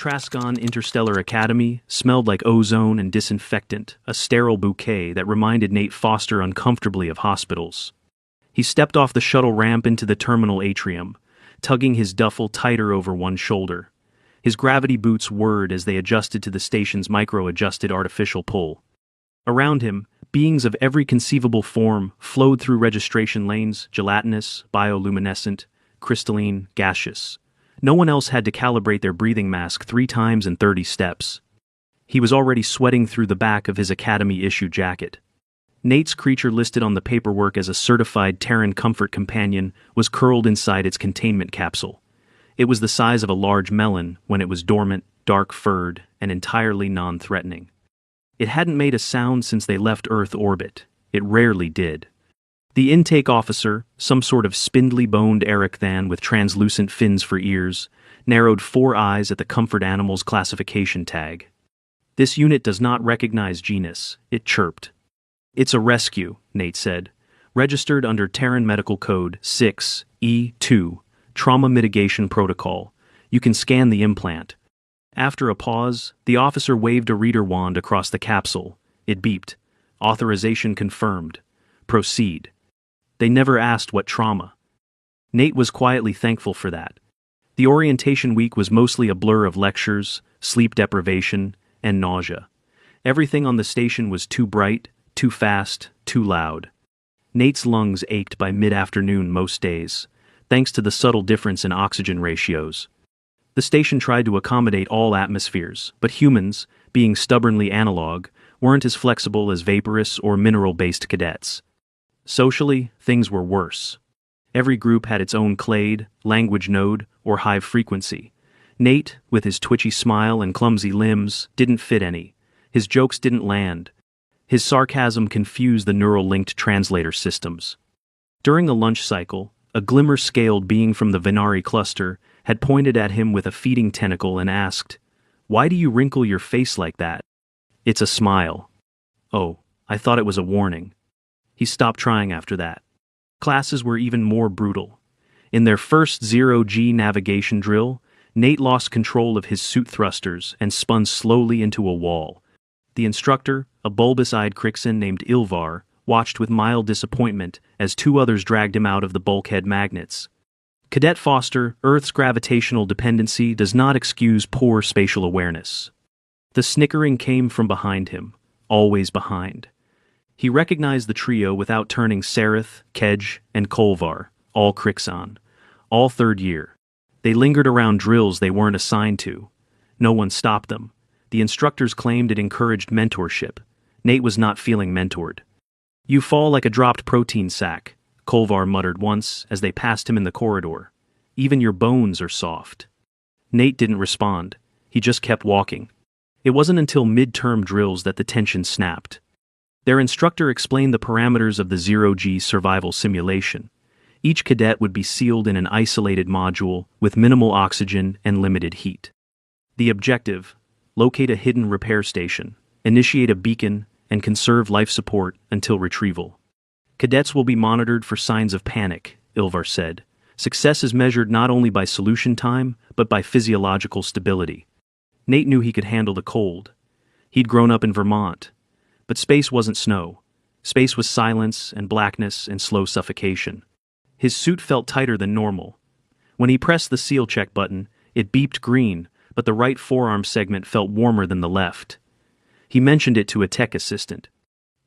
Trascon Interstellar Academy smelled like ozone and disinfectant, a sterile bouquet that reminded Nate Foster uncomfortably of hospitals. He stepped off the shuttle ramp into the terminal atrium, tugging his duffel tighter over one shoulder. His gravity boots whirred as they adjusted to the station's micro-adjusted artificial pull. Around him, beings of every conceivable form flowed through registration lanes, gelatinous, bioluminescent, crystalline, gaseous. No one else had to calibrate their breathing mask 3 times in 30 steps. He was already sweating through the back of his Academy-issue jacket. Nate's creature, listed on the paperwork as a certified Terran Comfort Companion, was curled inside its containment capsule. It was the size of a large melon when it was dormant, dark-furred, and entirely non-threatening. It hadn't made a sound since they left Earth orbit. It rarely did. The intake officer, some sort of spindly-boned Ericthan with translucent fins for ears, narrowed 4 eyes at the Comfort Animal's classification tag. "This unit does not recognize genus," it chirped. "It's a rescue," Nate said. "Registered under Terran Medical Code 6E2, Trauma Mitigation Protocol. You can scan the implant." After a pause, the officer waved a reader wand across the capsule. It beeped. "Authorization confirmed. Proceed." They never asked what trauma. Nate was quietly thankful for that. The orientation week was mostly a blur of lectures, sleep deprivation, and nausea. Everything on the station was too bright, too fast, too loud. Nate's lungs ached by mid-afternoon most days, thanks to the subtle difference in oxygen ratios. The station tried to accommodate all atmospheres, but humans, being stubbornly analog, weren't as flexible as vaporous or mineral-based cadets. Socially, things were worse. Every group had its own clade, language node, or hive frequency. Nate, with his twitchy smile and clumsy limbs, didn't fit any. His jokes didn't land. His sarcasm confused the neural-linked translator systems. During the lunch cycle, a glimmer-scaled being from the Venari cluster had pointed at him with a feeding tentacle and asked, "Why do you wrinkle your face like that?" "It's a smile." "Oh, I thought it was a warning." He stopped trying after that. Classes were even more brutal. In their first 0G navigation drill, Nate lost control of his suit thrusters and spun slowly into a wall. The instructor, a bulbous-eyed Crixin named Ilvar, watched with mild disappointment as 2 others dragged him out of the bulkhead magnets. Cadet Foster, Earth's gravitational dependency does not excuse poor spatial awareness. The snickering came from behind him, always behind. He recognized the trio without turning. Sereth, Kedge, and Kolvar, all Crixon, all 3rd year. They lingered around drills they weren't assigned to. No one stopped them. The instructors claimed it encouraged mentorship. Nate was not feeling mentored. "You fall like a dropped protein sack," Kolvar muttered once as they passed him in the corridor. "Even your bones are soft." Nate didn't respond. He just kept walking. It wasn't until mid-term drills that the tension snapped. Their instructor explained the parameters of the 0G survival simulation. Each cadet would be sealed in an isolated module with minimal oxygen and limited heat. The objective: locate a hidden repair station, initiate a beacon, and conserve life support until retrieval. "Cadets will be monitored for signs of panic," Ilvar said. "Success is measured not only by solution time, but by physiological stability." Nate knew he could handle the cold. He'd grown up in Vermont. But space wasn't snow. Space was silence and blackness and slow suffocation. His suit felt tighter than normal. When he pressed the seal check button, it beeped green, but the right forearm segment felt warmer than the left. He mentioned it to a tech assistant.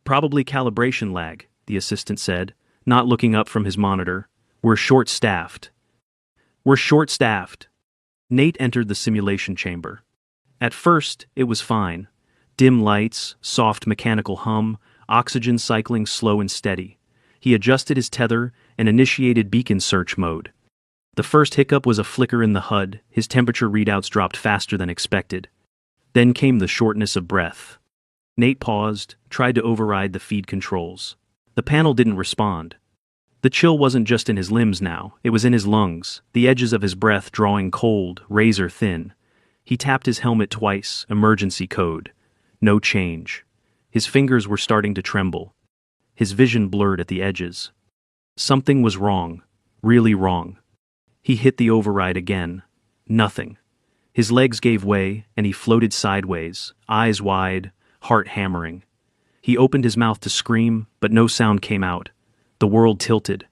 "Probably calibration lag," the assistant said, not looking up from his monitor. "We're short-staffed." "We're short-staffed." Nate entered the simulation chamber. At first, it was fine. Dim lights, soft mechanical hum, oxygen cycling slow and steady. He adjusted his tether and initiated beacon search mode. The first hiccup was a flicker in the HUD. His temperature readouts dropped faster than expected. Then came the shortness of breath. Nate paused, tried to override the feed controls. The panel didn't respond. The chill wasn't just in his limbs now, it was in his lungs, the edges of his breath drawing cold, razor thin. He tapped his helmet twice, emergency code. No change. His fingers were starting to tremble. His vision blurred at the edges. Something was wrong. Really wrong. He hit the override again. Nothing. His legs gave way, and he floated sideways, eyes wide, heart hammering. He opened his mouth to scream, but no sound came out. The world tilted.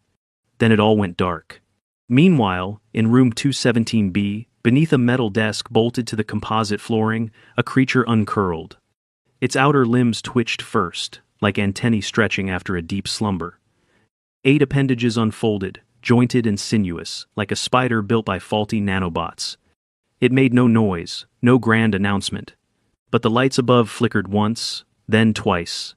Then it all went dark. Meanwhile, in room 217B, beneath a metal desk bolted to the composite flooring, a creature uncurled. Its outer limbs twitched first, like antennae stretching after a deep slumber. 8 appendages unfolded, jointed and sinuous, like a spider built by faulty nanobots. It made no noise, no grand announcement. But the lights above flickered once, then twice.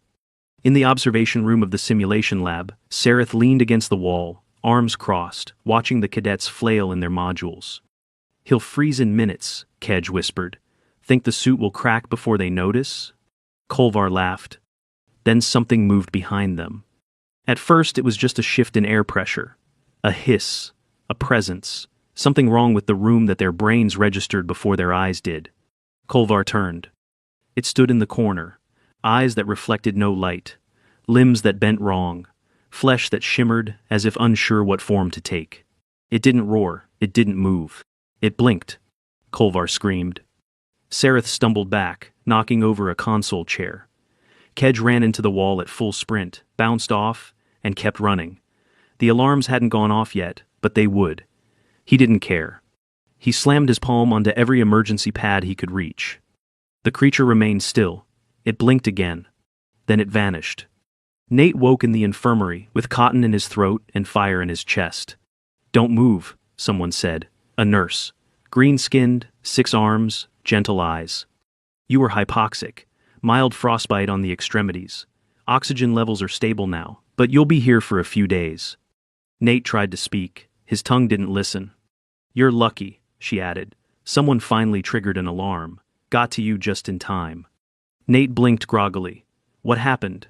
In the observation room of the simulation lab, Sareth leaned against the wall, arms crossed, watching the cadets flail in their modules. "He'll freeze in minutes," Kedge whispered. "Think the suit will crack before they notice?" Kolvar laughed. Then something moved behind them. At first it was just a shift in air pressure. A hiss, a presence, something wrong with the room that their brains registered before their eyes did. Kolvar turned. It stood in the corner, eyes that reflected no light, limbs that bent wrong, flesh that shimmered as if unsure what form to take. It didn't roar, it didn't move. It blinked. Kolvar screamed. Sareth stumbled back, knocking over a console chair. Kedge ran into the wall at full sprint, bounced off, and kept running. The alarms hadn't gone off yet, but they would. He didn't care. He slammed his palm onto every emergency pad he could reach. The creature remained still. It blinked again. Then it vanished. Nate woke in the infirmary, with cotton in his throat and fire in his chest. "Don't move," someone said. A nurse. Green-skinned, 6 arms, gentle eyes. "You were hypoxic. Mild frostbite on the extremities. Oxygen levels are stable now, but you'll be here for a few days." Nate tried to speak. His tongue didn't listen. "You're lucky," she added. "Someone finally triggered an alarm. Got to you just in time." Nate blinked groggily. "What happened?"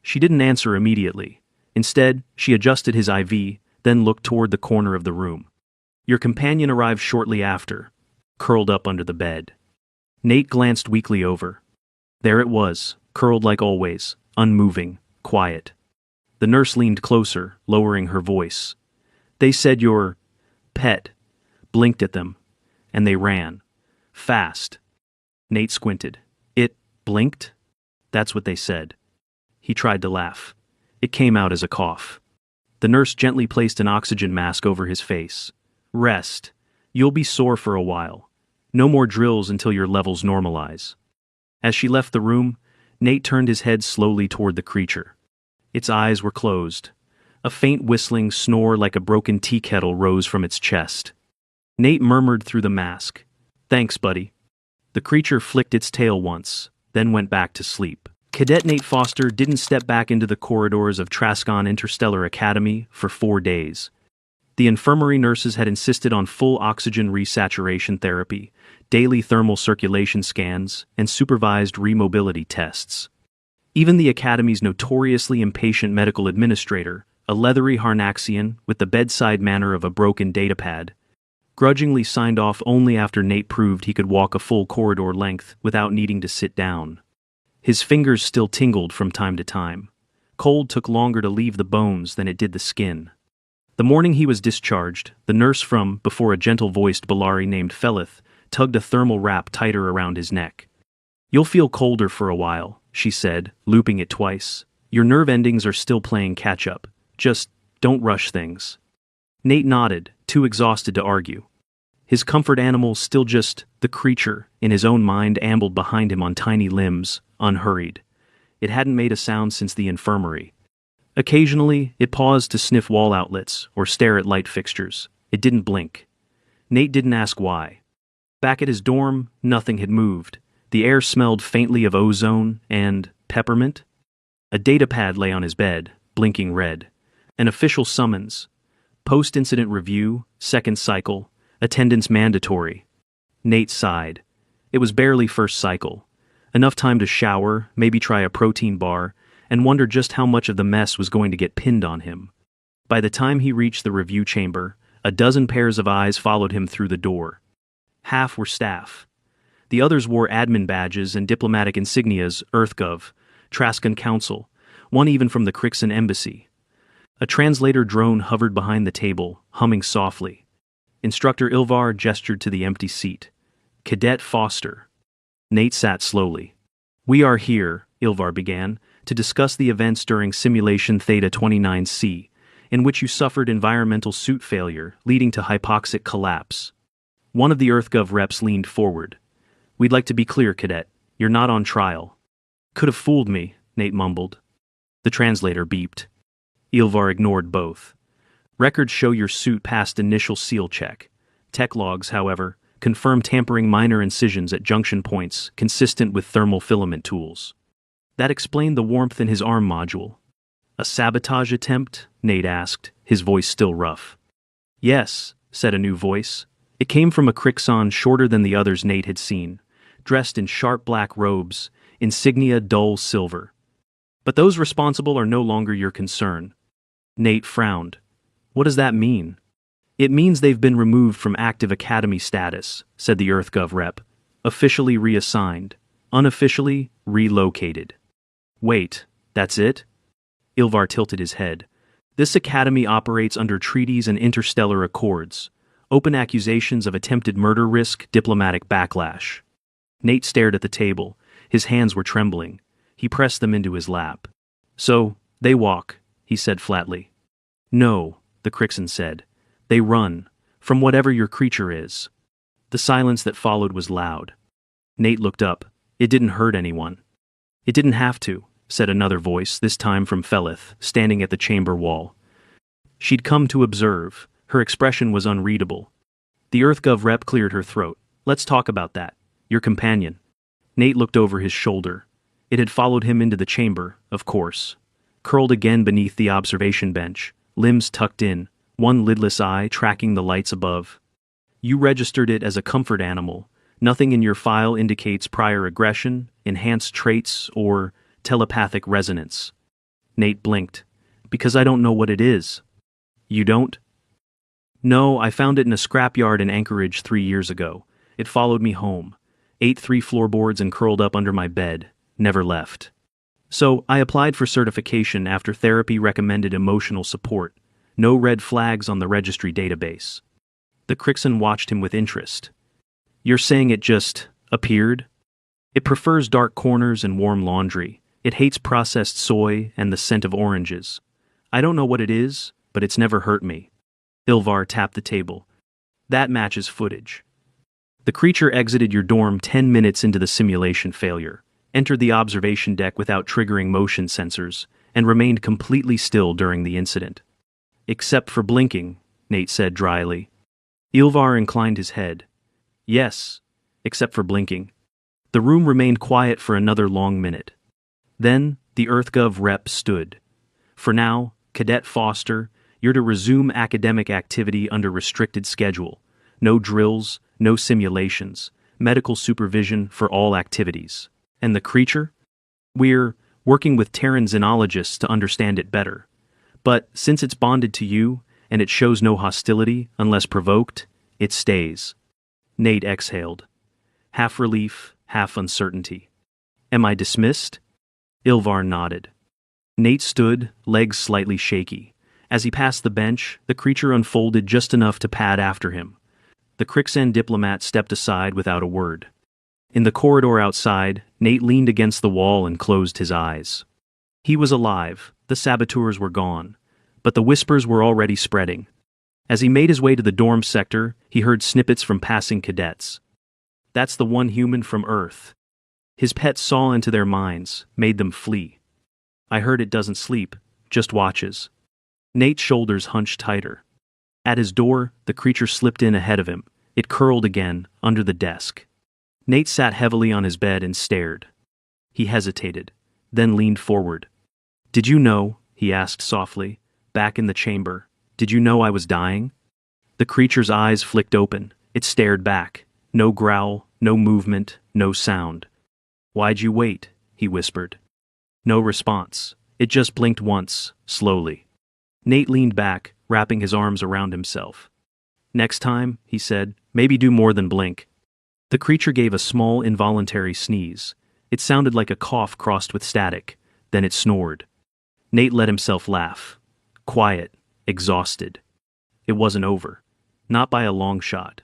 She didn't answer immediately. Instead, she adjusted his IV, then looked toward the corner of the room. "Your companion arrived shortly after, curled up under the bed." Nate glanced weakly over. There it was, curled like always, unmoving, quiet. The nurse leaned closer, lowering her voice. "They said your pet blinked at them, and they ran. Fast." Nate squinted. "It blinked?" "That's what they said." He tried to laugh. It came out as a cough. The nurse gently placed an oxygen mask over his face. "Rest. You'll be sore for a while. No more drills until your levels normalize." As she left the room, Nate turned his head slowly toward the creature. Its eyes were closed. A faint whistling snore like a broken tea kettle rose from its chest. Nate murmured through the mask, "Thanks, buddy." The creature flicked its tail once, then went back to sleep. Cadet Nate Foster didn't step back into the corridors of Trascon Interstellar Academy for 4 days. The infirmary nurses had insisted on full oxygen resaturation therapy, daily thermal circulation scans, and supervised remobility tests. Even the Academy's notoriously impatient medical administrator, a leathery Harnaxian with the bedside manner of a broken datapad, grudgingly signed off only after Nate proved he could walk a full corridor length without needing to sit down. His fingers still tingled from time to time. Cold took longer to leave the bones than it did the skin. The morning he was discharged, the nurse from before a gentle-voiced Bellari named Felith tugged a thermal wrap tighter around his neck. "You'll feel colder for a while," she said, looping it twice. "Your nerve endings are still playing catch-up. Just don't rush things." Nate nodded, too exhausted to argue. His comfort animal, still just the creature, in his own mind ambled behind him on tiny limbs, unhurried. It hadn't made a sound since the infirmary. Occasionally, it paused to sniff wall outlets or stare at light fixtures. It didn't blink. Nate didn't ask why. Back at his dorm, nothing had moved. The air smelled faintly of ozone and peppermint. A datapad lay on his bed, blinking red. An official summons. Post-incident review, second cycle, attendance mandatory. Nate sighed. It was barely first cycle. Enough time to shower, maybe try a protein bar, and wonder just how much of the mess was going to get pinned on him. By the time he reached the review chamber, a dozen pairs of eyes followed him through the door. Half were staff. The others wore admin badges and diplomatic insignias, EarthGov, Trascan Council, one even from the Crixon Embassy. A translator drone hovered behind the table, humming softly. Instructor Ilvar gestured to the empty seat. Cadet Foster. Nate sat slowly. We are here, Ilvar began, to discuss the events during Simulation Theta 29C, in which you suffered environmental suit failure, leading to hypoxic collapse. One of the EarthGov reps leaned forward. We'd like to be clear, Cadet. You're not on trial. Could have fooled me, Nate mumbled. The translator beeped. Ilvar ignored both. Records show your suit passed initial seal check. Tech logs, however, confirm tampering minor incisions at junction points consistent with thermal filament tools. That explained the warmth in his arm module. A sabotage attempt? Nate asked, his voice still rough. Yes, said a new voice. It came from a Crixon shorter than the others Nate had seen, dressed in sharp black robes, insignia dull silver. But those responsible are no longer your concern. Nate frowned. What does that mean? It means they've been removed from active academy status, said the EarthGov rep. Officially reassigned. Unofficially relocated. Wait, that's it? Ilvar tilted his head. This academy operates under treaties and interstellar accords. Open accusations of attempted murder risk diplomatic backlash. Nate stared at the table. His hands were trembling. He pressed them into his lap. So, they walk, he said flatly. No, the Crixon said. They run, from whatever your creature is. The silence that followed was loud. Nate looked up. It didn't hurt anyone. It didn't have to, said another voice, this time from Felith, standing at the chamber wall. She'd come to observe. Her expression was unreadable. The EarthGov rep cleared her throat. Let's talk about that. Your companion. Nate looked over his shoulder. It had followed him into the chamber, of course. Curled again beneath the observation bench, limbs tucked in, one lidless eye tracking the lights above. You registered it as a comfort animal. Nothing in your file indicates prior aggression, enhanced traits, or telepathic resonance. Nate blinked. Because I don't know what it is. You don't? No, I found it in a scrapyard in Anchorage 3 years ago. It followed me home. Ate 3 floorboards and curled up under my bed. Never left. So, I applied for certification after therapy recommended emotional support. No red flags on the registry database. The Crixon watched him with interest. You're saying it just appeared? It prefers dark corners and warm laundry. It hates processed soy and the scent of oranges. I don't know what it is, but it's never hurt me. Ilvar tapped the table. That matches footage. The creature exited your dorm 10 minutes into the simulation failure, entered the observation deck without triggering motion sensors, and remained completely still during the incident. Except for blinking, Nate said dryly. Ilvar inclined his head. Yes, except for blinking. The room remained quiet for another long minute. Then, the EarthGov rep stood. For now, Cadet Foster, you're to resume academic activity under restricted schedule. No drills, no simulations, medical supervision for all activities. And the creature? We're working with Terran xenologists to understand it better. But since it's bonded to you, and it shows no hostility unless provoked, it stays. Nate exhaled. Half relief, half uncertainty. Am I dismissed? Ilvar nodded. Nate stood, legs slightly shaky. As he passed the bench, the creature unfolded just enough to pad after him. The Crixen diplomat stepped aside without a word. In the corridor outside, Nate leaned against the wall and closed his eyes. He was alive, the saboteurs were gone, but the whispers were already spreading. As he made his way to the dorm sector, he heard snippets from passing cadets. That's the one human from Earth. His pets saw into their minds, made them flee. I heard it doesn't sleep, just watches. Nate's shoulders hunched tighter. At his door, the creature slipped in ahead of him. It curled again, under the desk. Nate sat heavily on his bed and stared. He hesitated, then leaned forward. Did you know, he asked softly, back in the chamber, did you know I was dying? The creature's eyes flicked open. It stared back. No growl, no movement, no sound. Why'd you wait? He whispered. No response. It just blinked once, slowly. Nate leaned back, wrapping his arms around himself. Next time, he said, maybe do more than blink. The creature gave a small, involuntary sneeze. It sounded like a cough crossed with static. Then it snored. Nate let himself laugh. Quiet, exhausted. It wasn't over. Not by a long shot.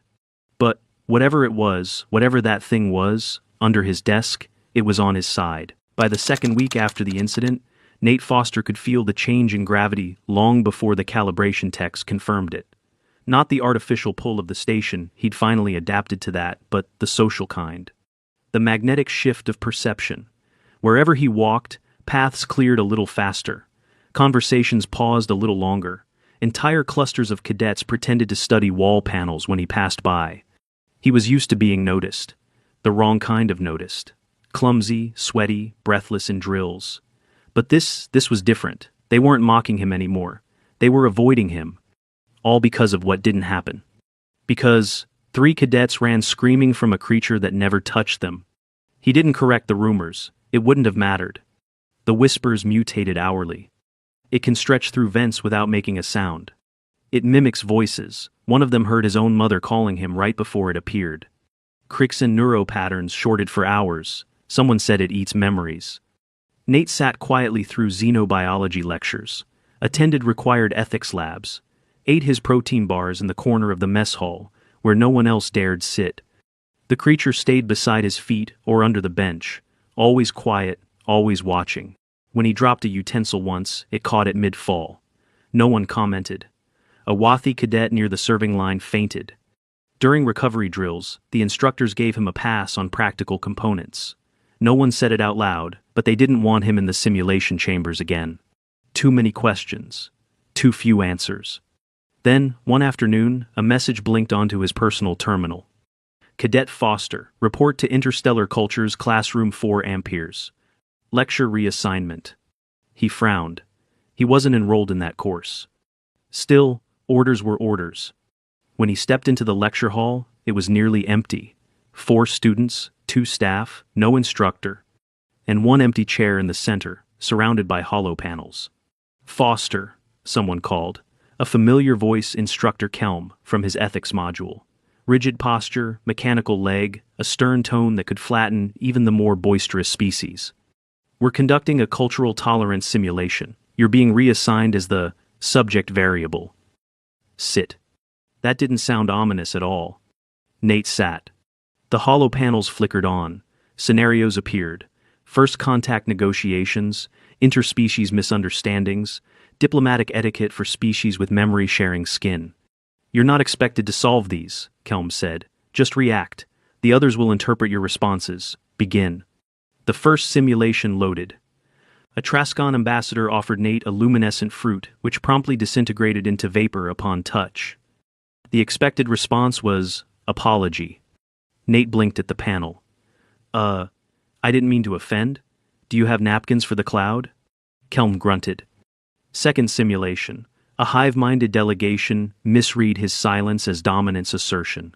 But Whatever it was, whatever that thing was, under his desk, it was on his side. By the second week after the incident, Nate Foster could feel the change in gravity long before the calibration text confirmed it. Not the artificial pull of the station, he'd finally adapted to that, but the social kind. The magnetic shift of perception. Wherever he walked, paths cleared a little faster. Conversations paused a little longer. Entire clusters of cadets pretended to study wall panels when he passed by. He was used to being noticed. The wrong kind of noticed. Clumsy, sweaty, breathless in drills. But this was different. They weren't mocking him anymore. They were avoiding him. All because of what didn't happen. Because 3 cadets ran screaming from a creature that never touched them. He didn't correct the rumors. It wouldn't have mattered. The whispers mutated hourly. It can stretch through vents without making a sound. It mimics voices. One of them heard his own mother calling him right before it appeared. Crixin neuro patterns shorted for hours. Someone said it eats memories. Nate sat quietly through xenobiology lectures, attended required ethics labs, ate his protein bars in the corner of the mess hall, where no one else dared sit. The creature stayed beside his feet or under the bench, always quiet, always watching. When he dropped a utensil once, it caught it mid-fall. No one commented. A Wathi cadet near the serving line fainted. During recovery drills, the instructors gave him a pass on practical components. No one said it out loud, but they didn't want him in the simulation chambers again. Too many questions. Too few answers. Then, one afternoon, a message blinked onto his personal terminal. Cadet Foster, report to Interstellar Cultures Classroom 4 Amperes. Lecture reassignment. He frowned. He wasn't enrolled in that course. Still, orders were orders. When he stepped into the lecture hall, it was nearly empty. 4 students, 2 staff, no instructor, and 1 empty chair in the center, surrounded by hollow panels. Foster, someone called. A familiar voice, Instructor Kelm, from his ethics module. Rigid posture, mechanical leg, a stern tone that could flatten even the more boisterous species. We're conducting a cultural tolerance simulation. You're being reassigned as the subject variable. Sit. That didn't sound ominous at all. Nate sat. The hollow panels flickered on. Scenarios appeared. First contact negotiations, interspecies misunderstandings, diplomatic etiquette for species with memory-sharing skin. You're not expected to solve these, Kelm said. Just react. The others will interpret your responses. Begin. The first simulation loaded. A Trascon ambassador offered Nate a luminescent fruit, which promptly disintegrated into vapor upon touch. The expected response was, apology. Nate blinked at the panel. I didn't mean to offend. Do you have napkins for the cloud? Kelm grunted. Second simulation. A hive-minded delegation misread his silence as dominance assertion.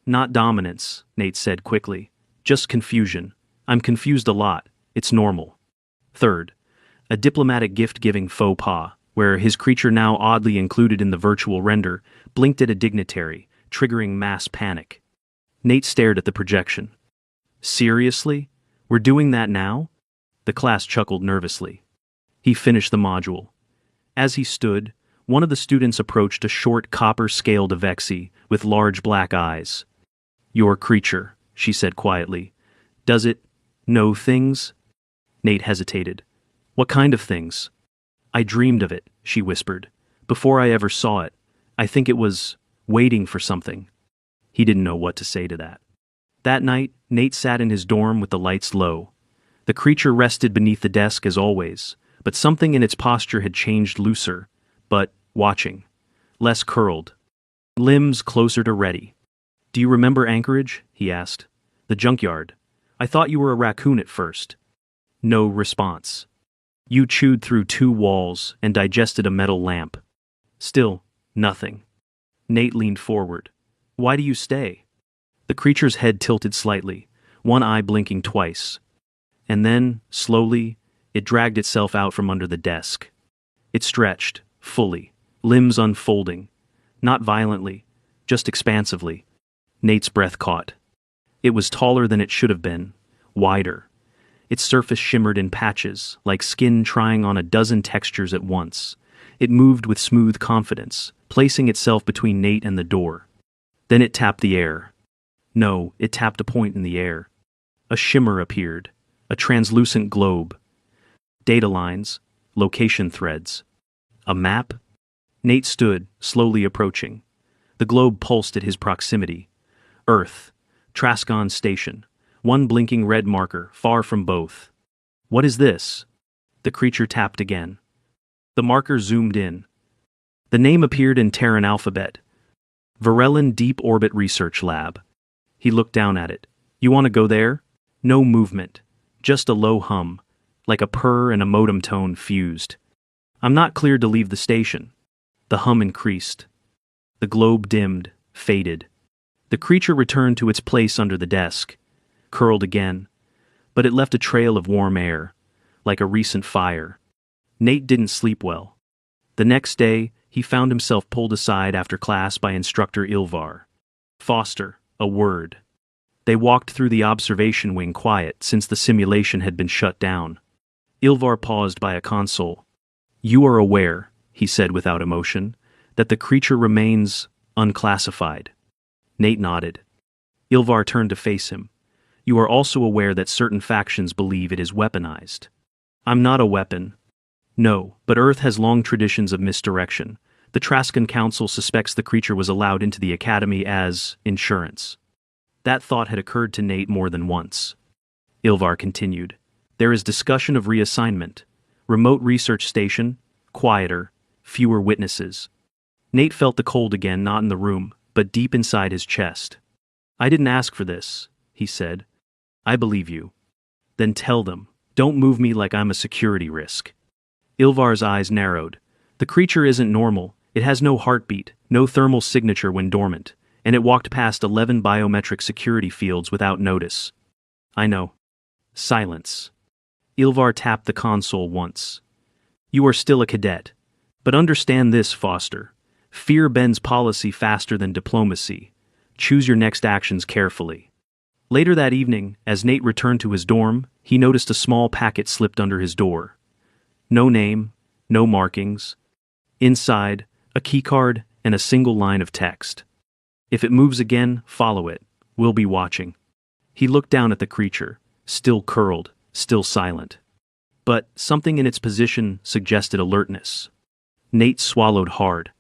Not dominance, Nate said quickly. Just confusion. I'm confused a lot. It's normal. Third. A diplomatic gift-giving faux pas, where his creature, now oddly included in the virtual render, blinked at a dignitary, triggering mass panic. Nate stared at the projection. Seriously? We're doing that now? The class chuckled nervously. He finished the module. As he stood, one of the students approached a short copper-scaled Avexi with large black eyes. Your creature, she said quietly. Does it know things? Nate hesitated. What kind of things? I dreamed of it, she whispered. Before I ever saw it. I think it was waiting for something. He didn't know what to say to that. That night, Nate sat in his dorm with the lights low. The creature rested beneath the desk as always, but something in its posture had changed, looser, but watching. Less curled. Limbs closer to ready. Do you remember Anchorage? He asked. The junkyard. I thought you were a raccoon at first. No response. You chewed through 2 walls and digested a metal lamp. Still, nothing. Nate leaned forward. Why do you stay? The creature's head tilted slightly, one eye blinking twice. And then, slowly, it dragged itself out from under the desk. It stretched, fully, limbs unfolding. Not violently, just expansively. Nate's breath caught. It was taller than it should have been, wider. Its surface shimmered in patches, like skin trying on a dozen textures at once. It moved with smooth confidence, placing itself between Nate and the door. Then it tapped the air. No, it tapped a point in the air. A shimmer appeared, a translucent globe. Data lines, location threads. A map? Nate stood, slowly approaching. The globe pulsed at his proximity. Earth. Trascon Station. One blinking red marker, far from both. What is this? The creature tapped again. The marker zoomed in. The name appeared in Terran alphabet. Varellin Deep Orbit Research Lab. He looked down at it. You want to go there? No movement. Just a low hum, like a purr and a modem tone fused. I'm not cleared to leave the station. The hum increased. The globe dimmed, faded. The creature returned to its place under the desk, curled again, but it left a trail of warm air, like a recent fire. Nate didn't sleep well. The next day, he found himself pulled aside after class by instructor Ilvar. Foster, a word. They walked through the observation wing quiet since the simulation had been shut down. Ilvar paused by a console. You are aware, he said without emotion, that the creature remains unclassified. Nate nodded. Ilvar turned to face him. You are also aware that certain factions believe it is weaponized. I'm not a weapon. No, but Earth has long traditions of misdirection. The Trascan Council suspects the creature was allowed into the Academy as insurance. That thought had occurred to Nate more than once. Ilvar continued. There is discussion of reassignment. Remote research station, quieter, fewer witnesses. Nate felt the cold again, not in the room, but deep inside his chest. I didn't ask for this, he said. I believe you. Then tell them. Don't move me like I'm a security risk. Ilvar's eyes narrowed. The creature isn't normal. It has no heartbeat, no thermal signature when dormant, and it walked past 11 biometric security fields without notice. I know. Silence. Ilvar tapped the console once. You are still a cadet. But understand this, Foster. Fear bends policy faster than diplomacy. Choose your next actions carefully. Later that evening, as Nate returned to his dorm, he noticed a small packet slipped under his door. No name, no markings. Inside, a keycard and a single line of text. If it moves again, follow it. We'll be watching. He looked down at the creature, still curled, still silent. But something in its position suggested alertness. Nate swallowed hard.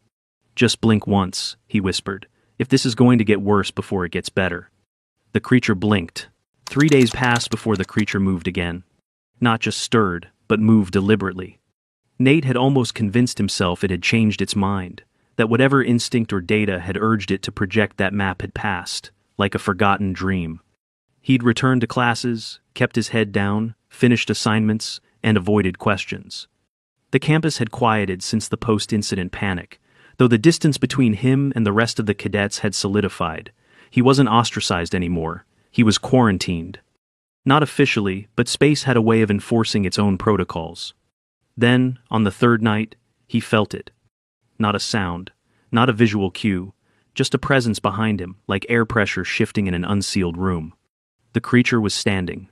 Just blink once, he whispered, if this is going to get worse before it gets better. The creature blinked. 3 days passed before the creature moved again. Not just stirred, but moved deliberately. Nate had almost convinced himself it had changed its mind, that whatever instinct or data had urged it to project that map had passed, like a forgotten dream. He'd returned to classes, kept his head down, finished assignments, and avoided questions. The campus had quieted since the post-incident panic, though the distance between him and the rest of the cadets had solidified. He wasn't ostracized anymore. He was quarantined. Not officially, but space had a way of enforcing its own protocols. Then, on the third night, he felt it. Not a sound, not a visual cue, just a presence behind him, like air pressure shifting in an unsealed room. The creature was standing.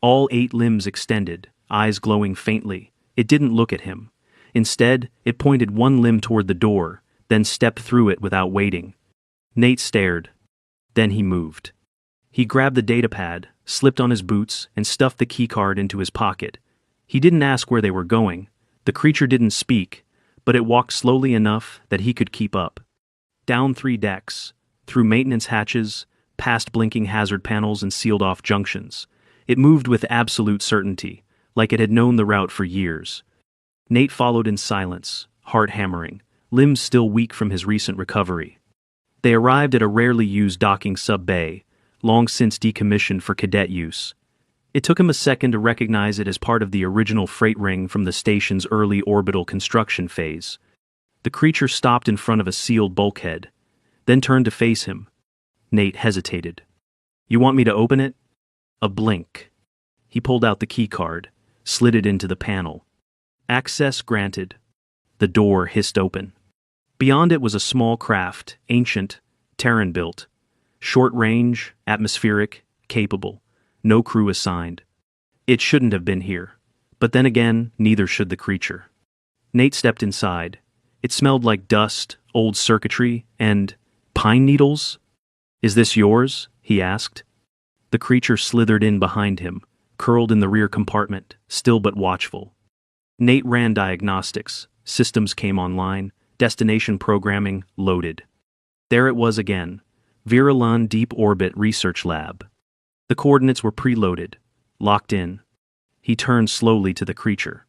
All 8 limbs extended, eyes glowing faintly. It didn't look at him. Instead, it pointed one limb toward the door, then stepped through it without waiting. Nate stared. Then he moved. He grabbed the datapad, slipped on his boots, and stuffed the keycard into his pocket. He didn't ask where they were going. The creature didn't speak, but it walked slowly enough that he could keep up. Down 3 decks, through maintenance hatches, past blinking hazard panels and sealed-off junctions. It moved with absolute certainty, like it had known the route for years. Nate followed in silence, heart hammering, limbs still weak from his recent recovery. They arrived at a rarely used docking sub-bay, long since decommissioned for cadet use. It took him a second to recognize it as part of the original freight ring from the station's early orbital construction phase. The creature stopped in front of a sealed bulkhead, then turned to face him. Nate hesitated. You want me to open it? A blink. He pulled out the keycard, slid it into the panel. Access granted. The door hissed open. Beyond it was a small craft, ancient, Terran-built. Short range, atmospheric, capable. No crew assigned. It shouldn't have been here. But then again, neither should the creature. Nate stepped inside. It smelled like dust, old circuitry, and pine needles. Is this yours? he asked. The creature slithered in behind him, curled in the rear compartment, still but watchful. Nate ran diagnostics, systems came online, destination programming loaded. There it was again, Virulon Deep Orbit Research Lab. The coordinates were preloaded, locked in. He turned slowly to the creature.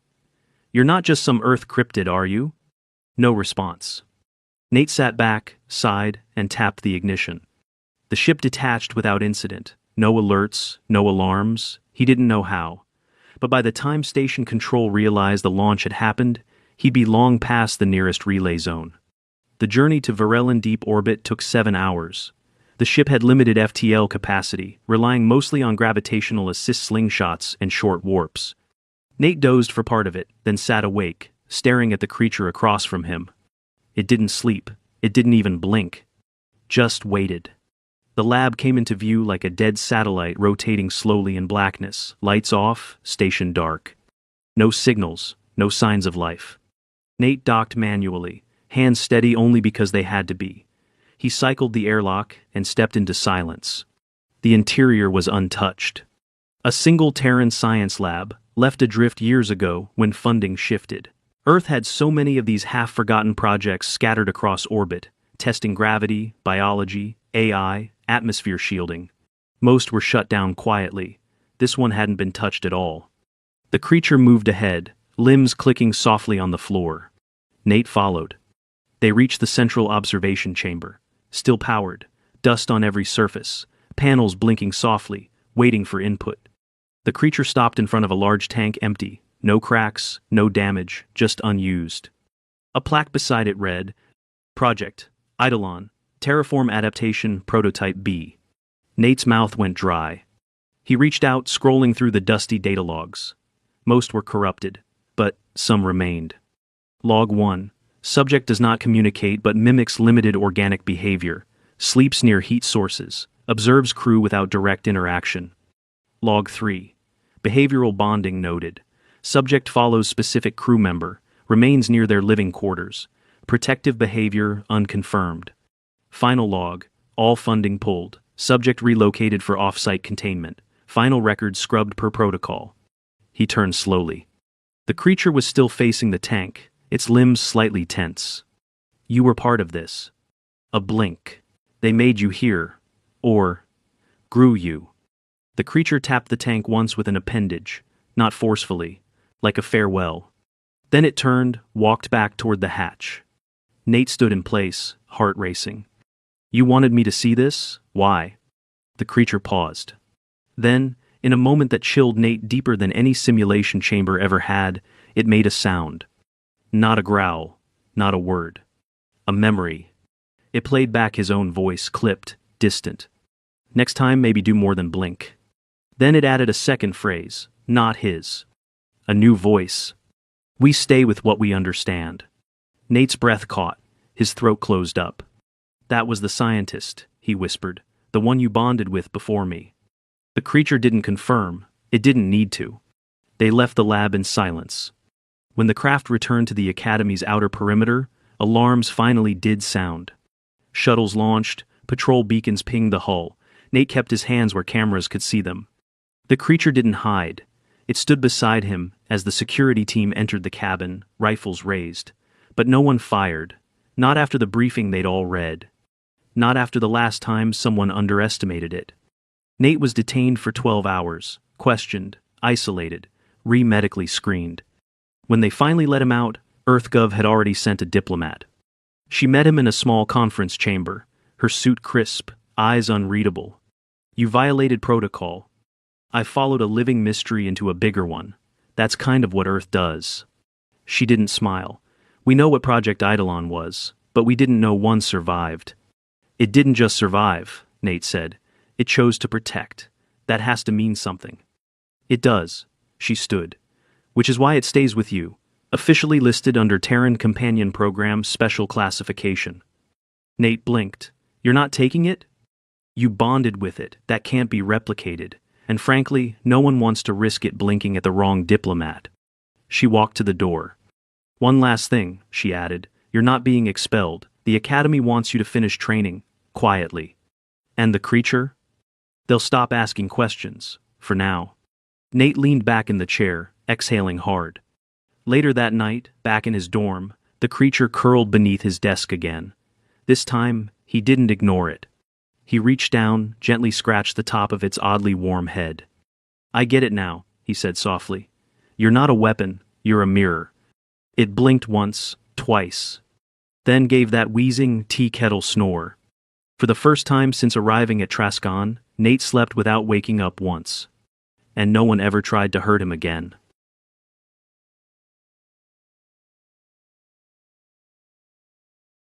"You're not just some Earth cryptid, are you?" No response. Nate sat back, sighed, and tapped the ignition. The ship detached without incident. No alerts, no alarms. He didn't know how. But by the time Station Control realized the launch had happened, he'd be long past the nearest relay zone. The journey to Virulon Deep Orbit took 7 hours. The ship had limited FTL capacity, relying mostly on gravitational assist slingshots and short warps. Nate dozed for part of it, then sat awake, staring at the creature across from him. It didn't sleep. It didn't even blink. Just waited. The lab came into view like a dead satellite rotating slowly in blackness, lights off, station dark. No signals, no signs of life. Nate docked manually, hands steady only because they had to be. He cycled the airlock and stepped into silence. The interior was untouched. A single Terran science lab, left adrift years ago when funding shifted. Earth had so many of these half-forgotten projects scattered across orbit, testing gravity, biology, AI, atmosphere shielding. Most were shut down quietly. This one hadn't been touched at all. The creature moved ahead, limbs clicking softly on the floor. Nate followed. They reached the central observation chamber, still powered, dust on every surface, panels blinking softly, waiting for input. The creature stopped in front of a large tank, empty, no cracks, no damage, just unused. A plaque beside it read, "Project, Eidolon, Terraform Adaptation Prototype B." Nate's mouth went dry. He reached out, scrolling through the dusty data logs. Most were corrupted, but some remained. Log 1. Subject does not communicate but mimics limited organic behavior, sleeps near heat sources, observes crew without direct interaction. Log 3. Behavioral bonding noted. Subject follows specific crew member, remains near their living quarters. Protective behavior unconfirmed. Final log. All funding pulled. Subject relocated for off-site containment. Final records scrubbed per protocol. He turned slowly. The creature was still facing the tank, its limbs slightly tense. "You were part of this." A blink. "They made you here. Or grew you." The creature tapped the tank once with an appendage, not forcefully, like a farewell. Then it turned, walked back toward the hatch. Nate stood in place, heart racing. "You wanted me to see this? Why?" The creature paused. Then, in a moment that chilled Nate deeper than any simulation chamber ever had, it made a sound. Not a growl, not a word. A memory. It played back his own voice, clipped, distant. "Next time maybe do more than blink." Then it added a second phrase, not his. A new voice. "We stay with what we understand." Nate's breath caught, his throat closed up. "That was the scientist," he whispered, "the one you bonded with before me." The creature didn't confirm, it didn't need to. They left the lab in silence. When the craft returned to the Academy's outer perimeter, alarms finally did sound. Shuttles launched, patrol beacons pinged the hull. Nate kept his hands where cameras could see them. The creature didn't hide. It stood beside him as the security team entered the cabin, rifles raised. But no one fired. Not after the briefing they'd all read. Not after the last time someone underestimated it. Nate was detained for 12 hours, questioned, isolated, re-medically screened. When they finally let him out, EarthGov had already sent a diplomat. She met him in a small conference chamber, her suit crisp, eyes unreadable. "You violated protocol. I followed a living mystery into a bigger one. That's kind of what Earth does." She didn't smile. "We know what Project Eidolon was, but we didn't know one survived." "It didn't just survive," Nate said. "It chose to protect. That has to mean something." "It does." She stood. "Which is why it stays with you. Officially listed under Terran Companion Program Special Classification." Nate blinked. "You're not taking it?" "You bonded with it. That can't be replicated. And frankly, no one wants to risk it blinking at the wrong diplomat." She walked to the door. "One last thing," she added. "You're not being expelled. The Academy wants you to finish training, quietly." "And the creature?" They'll stop asking questions, for now. Nate leaned back in the chair, exhaling hard. Later that night, back in his dorm, the creature curled beneath his desk again. This time, he didn't ignore it. He reached down, gently scratched the top of its oddly warm head. "I get it now," he said softly. "You're not a weapon, you're a mirror." It blinked once, twice. Then gave that wheezing, tea kettle snore. For the first time since arriving at Trascon, Nate slept without waking up once. And no one ever tried to hurt him again.